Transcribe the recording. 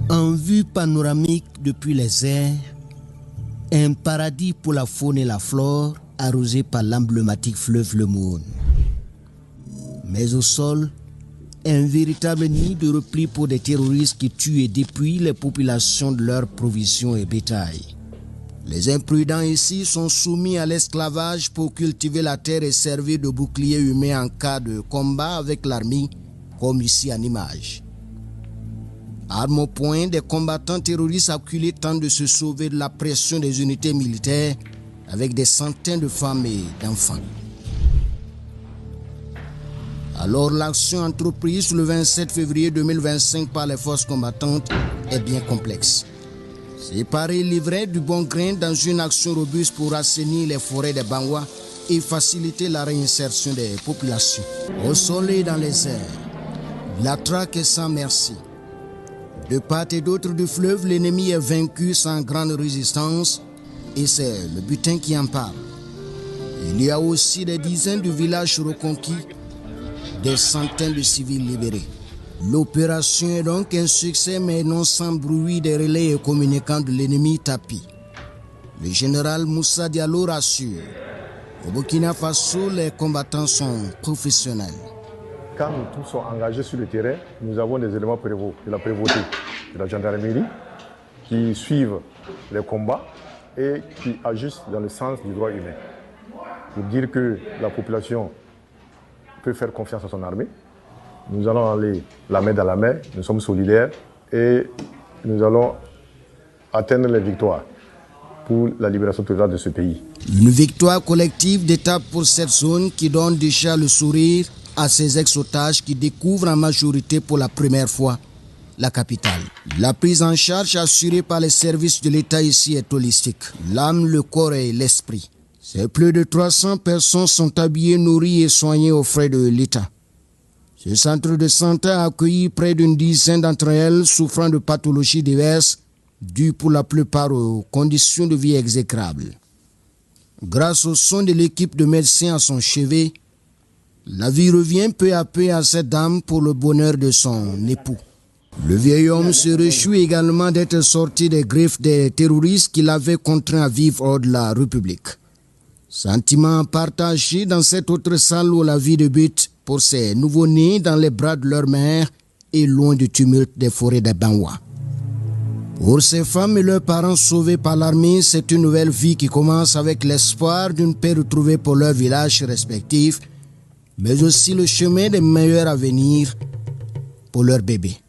En vue panoramique depuis les airs, un paradis pour la faune et la flore arrosé par l'emblématique fleuve Le Mourne. Mais au sol, un véritable nid de repli pour des terroristes qui tuent et dépouillent les populations de leurs provisions et bétail. Les imprudents ici sont soumis à l'esclavage pour cultiver la terre et servir de bouclier humain en cas de combat avec l'armée, comme ici en image. Armes au poing, des combattants terroristes acculés tentent de se sauver de la pression des unités militaires avec des centaines de femmes et d'enfants. Alors l'action entreprise le 27 février 2025 par les forces combattantes est bien complexe. Séparer l'ivraie du bon grain dans une action robuste pour assainir les forêts des Bangwa et faciliter la réinsertion des populations. Au soleil dans les airs, la traque est sans merci. De part et d'autre du fleuve, l'ennemi est vaincu sans grande résistance et c'est le butin qui en parle. Il y a aussi des dizaines de villages reconquis, des centaines de civils libérés. L'opération est donc un succès, mais non sans bruit des relais et communicants de l'ennemi tapis. Le général Moussa Diallo rassure. Au Burkina Faso, les combattants sont professionnels. Quand nous tous sommes engagés sur le terrain, nous avons des éléments prévôts, de la prévôté, de la gendarmerie, qui suivent les combats et qui agissent dans le sens du droit humain. Pour dire que la population peut faire confiance à son armée, nous allons aller la main dans la main, nous sommes solidaires et nous allons atteindre les victoires pour la libération totale de ce pays. Une victoire collective d'étape pour cette zone qui donne déjà le sourire à ces ex-otages qui découvrent en majorité pour la première fois la capitale. La prise en charge assurée par les services de l'État ici est holistique. L'âme, le corps et l'esprit. Ces plus de 300 personnes sont habillées, nourries et soignées aux frais de l'État. Ce centre de santé a accueilli près d'une dizaine d'entre elles souffrant de pathologies diverses, dues pour la plupart aux conditions de vie exécrables. Grâce au soin de l'équipe de médecins à son chevet, la vie revient peu à peu à cette dame pour le bonheur de son époux. Le vieil homme se réjouit également d'être sorti des griffes des terroristes qui l'avaient contraint à vivre hors de la République. Sentiment partagé dans cette autre salle où la vie débute pour ces nouveau-nés dans les bras de leur mère et loin du tumulte des forêts des Bangwa. Pour ces femmes et leurs parents sauvés par l'armée, c'est une nouvelle vie qui commence avec l'espoir d'une paix retrouvée pour leurs villages respectifs, mais aussi le chemin des meilleurs avenirs pour leurs bébés.